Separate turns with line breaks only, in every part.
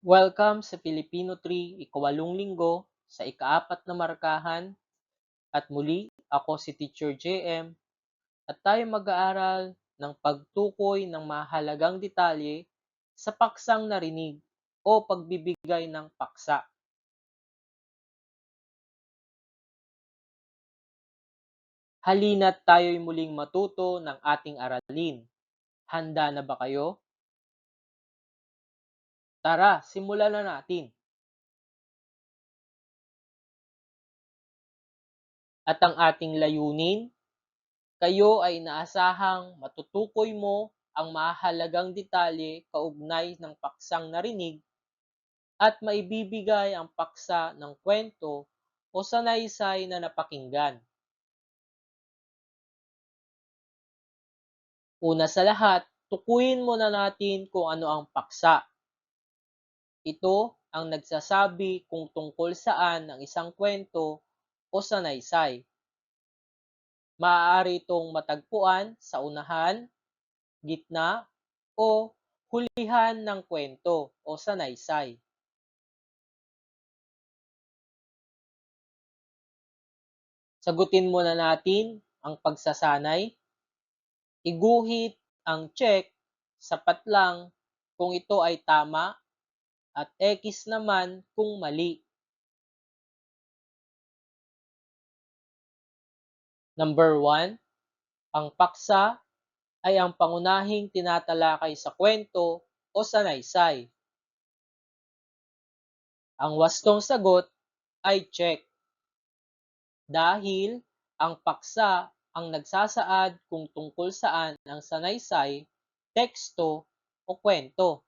Welcome sa Filipino 3, ikawalong linggo sa ikaapat na markahan at muli ako si Teacher JM at tayo mag-aaral ng pagtukoy ng mahalagang detalye sa paksang narinig o pagbibigay ng paksa. Halina't tayo'y muling matuto ng ating aralin. Handa na ba kayo? Tara, simulan na natin. At ang ating layunin, kayo ay inaasahang matutukoy mo ang mahalagang detalye kaugnay ng paksang narinig at maibibigay ang paksa ng kwento o sanaysay na napakinggan. Una sa lahat, tukuyin muna natin kung ano ang paksa. Ito ang nagsasabi kung tungkol saan ang isang kwento o sanaysay. Maaari itong matagpuan sa unahan, gitna, o hulihan ng kwento o sanaysay. Sagutin muna natin ang pagsasanay. Iguhit ang check, sapat lang kung ito ay tama at X naman kung mali. Number 1, ang paksa ay ang pangunahing tinatalakay sa kwento o sanaysay. Ang wastong sagot ay check. Dahil ang paksa ang nagsasaad kung tungkol saan ang sanaysay, teksto o kwento.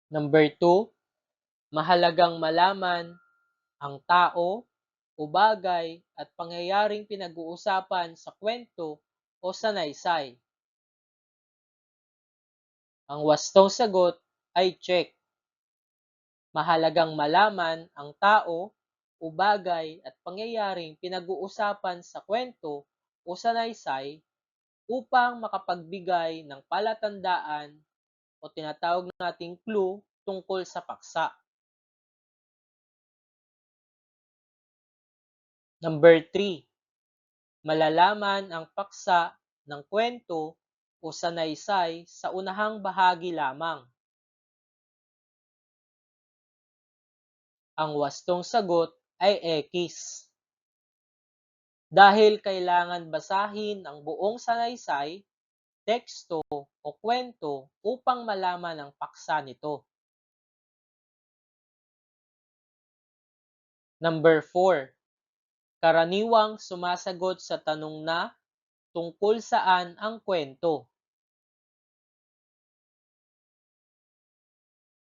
Number 2, mahalagang malaman ang tao o bagay at pangyayaring pinag-uusapan sa kwento o sanaysay. Ang wastong sagot ay check. Mahalagang malaman ang tao o bagay at pangyayaring pinag-uusapan sa kwento o sanaysay upang makapagbigay ng palatandaan o tinatawag nating clue tungkol sa paksa. Number 3, malalaman ang paksa ng kwento o sanaysay sa unahang bahagi lamang. Ang wastong sagot ay X. Dahil kailangan basahin ang buong sanaysay, teksto o kwento upang malaman ang paksa nito. Number 4, karaniwang sumasagot sa tanong na tungkol saan ang kwento.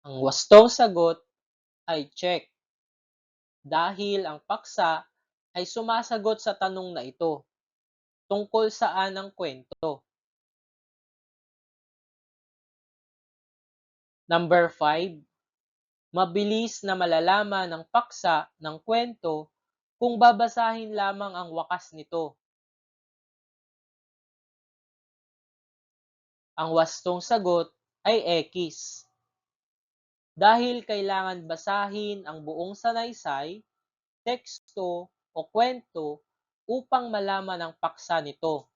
Ang wastong sagot ay check. Dahil ang paksa ay sumasagot sa tanong na ito, tungkol saan ang kwento. Number 5, mabilis na malalaman ng paksa ng kwento kung babasahin lamang ang wakas nito. Ang wastong sagot ay X. Dahil kailangan basahin ang buong sanaysay, teksto o kwento upang malaman ang paksa nito.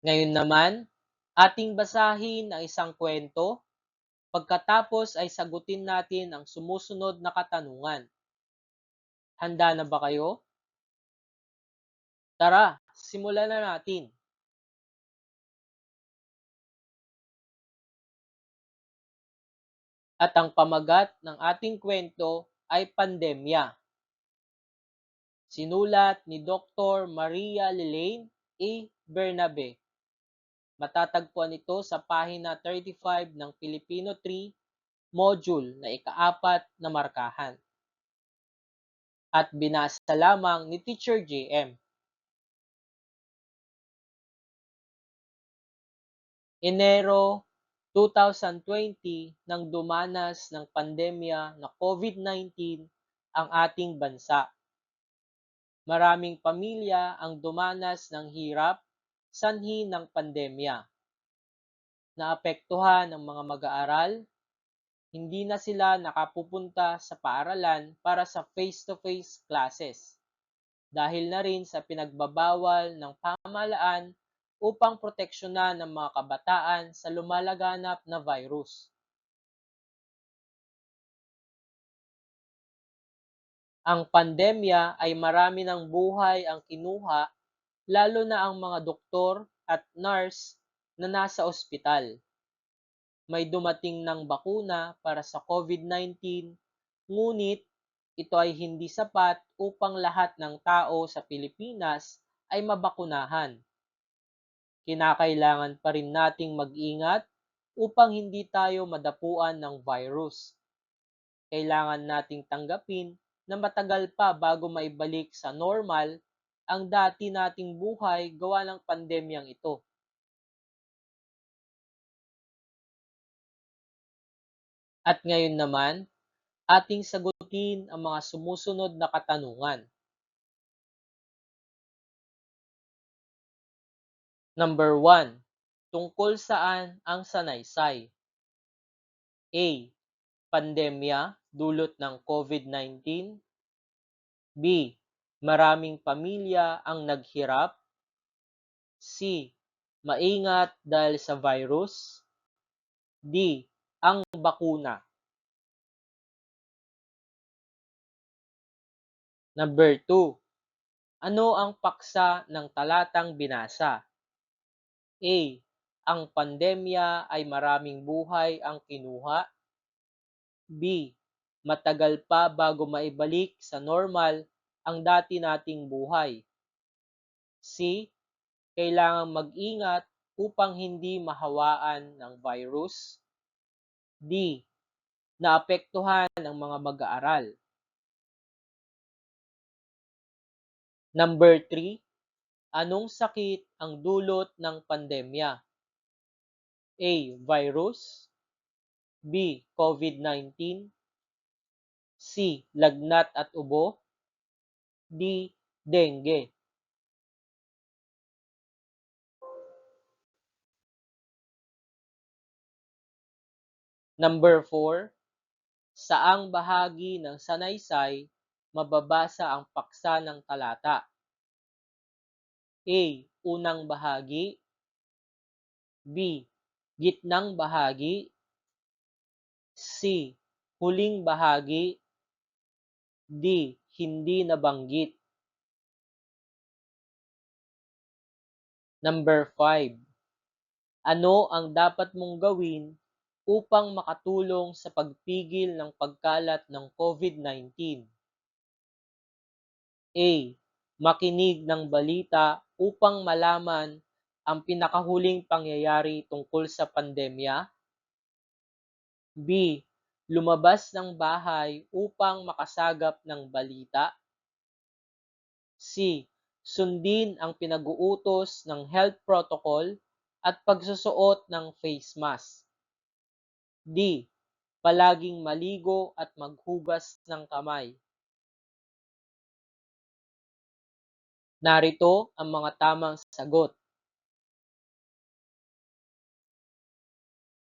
Ngayon naman, ating basahin ang isang kwento. Pagkatapos ay sagutin natin ang sumusunod na katanungan. Handa na ba kayo? Tara, simulan na natin. At ang pamagat ng ating kwento ay pandemya. Sinulat ni Dr. Maria Lelaine A. Bernabe. Matatagpuan ito sa pahina 35 ng Filipino 3, module na ikaapat na markahan. At binasa lamang ni Teacher JM. Enero 2020 nang dumanas ng pandemya na COVID-19 ang ating bansa. Maraming pamilya ang dumanas ng hirap sanhi ng pandemya. Naapektuhan ng mga mag-aaral, hindi na sila nakapupunta sa paaralan para sa face-to-face classes dahil na rin sa pinagbabawal ng pamahalaan upang proteksyonan ng mga kabataan sa lumalaganap na virus. Ang pandemya ay marami ng buhay ang kinuha, lalo na ang mga doktor at nurse na nasa ospital. May dumating ng bakuna para sa COVID-19, ngunit ito ay hindi sapat upang lahat ng tao sa Pilipinas ay mabakunahan. Kinakailangan pa rin nating mag-ingat upang hindi tayo madapuan ng virus. Kailangan nating tanggapin na matagal pa bago maibalik sa normal ang dati nating buhay gawa ng pandemyang ito. At ngayon naman, ating sagutin ang mga sumusunod na katanungan. Number 1. Tungkol saan ang sanaysay? A. Pandemya dulot ng COVID-19. B. Maraming pamilya ang naghirap. C. Maingat dahil sa virus. D. Ang bakuna. Number 2. Ano ang paksa ng talatang binasa? A. Ang pandemya ay maraming buhay ang kinuha. B. Matagal pa bago maibalik sa normal ang dati nating buhay. C. Kailangang mag-ingat upang hindi mahawaan ng virus. D. Naapektuhan ang mga mag-aaral. Number 3. Anong sakit ang dulot ng pandemya? A. Virus. B. COVID-19. C. Lagnat at ubo. D. Dengue. Number 4. Saang bahagi ng sanaysay mababasa ang paksa ng talata? A. Unang bahagi. B. Gitnang bahagi. C. Huling bahagi. D. Hindi nabanggit. Number 5. Ano ang dapat mong gawin upang makatulong sa pagpigil ng pagkalat ng COVID-19? A. Makinig ng balita upang malaman ang pinakahuling pangyayari tungkol sa pandemya. B. Lumabas ng bahay upang makasagap ng balita. C. Sundin ang pinag-uutos ng health protocol at pagsusuot ng face mask. D. Palaging maligo at maghugas ng kamay. Narito ang mga tamang sagot.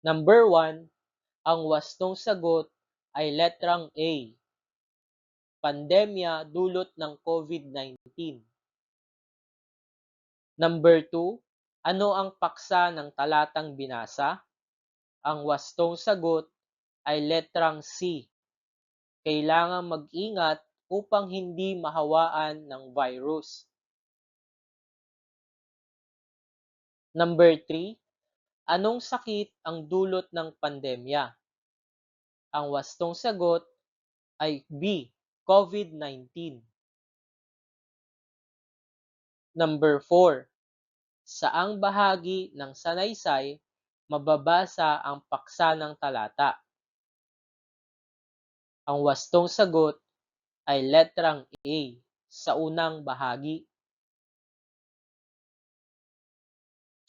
Number 1, ang wastong sagot ay letrang A. Pandemya dulot ng COVID-19. Number 2, ano ang paksa ng talatang binasa? Ang wastong sagot ay letrang C. Kailangang mag-ingat upang hindi mahawaan ng virus. Number 3, anong sakit ang dulot ng pandemya? Ang wastong sagot ay B. COVID-19. Number 4, saang bahagi ng sanaysay mababasa ang paksa ng talata? Ang wastong sagot ay letrang A, sa unang bahagi.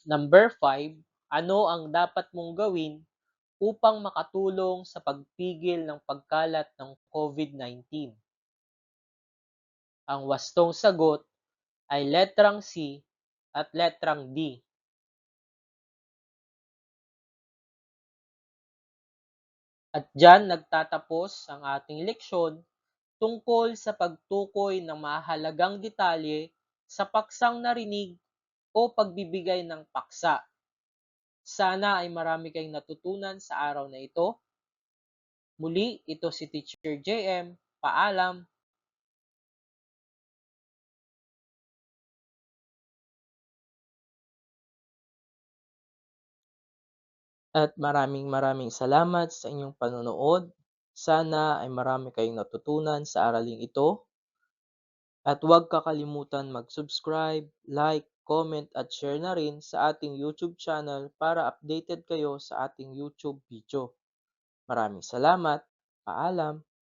Number 5, ano ang dapat mong gawin upang makatulong sa pagpigil ng pagkalat ng COVID-19? Ang wastong sagot ay letrang C at letrang D. At diyan nagtatapos ang ating leksyon tungkol sa pagtukoy ng mahalagang detalye sa paksang narinig o pagbibigay ng paksa. Sana ay marami kayong natutunan sa araw na ito. Muli, ito si Teacher JM. Paalam! At maraming maraming salamat sa inyong panonood. Sana ay marami kayong natutunan sa araling ito. At huwag kakalimutan mag-subscribe, like, comment at share na rin sa ating YouTube channel para updated kayo sa ating YouTube video. Maraming salamat. Paalam!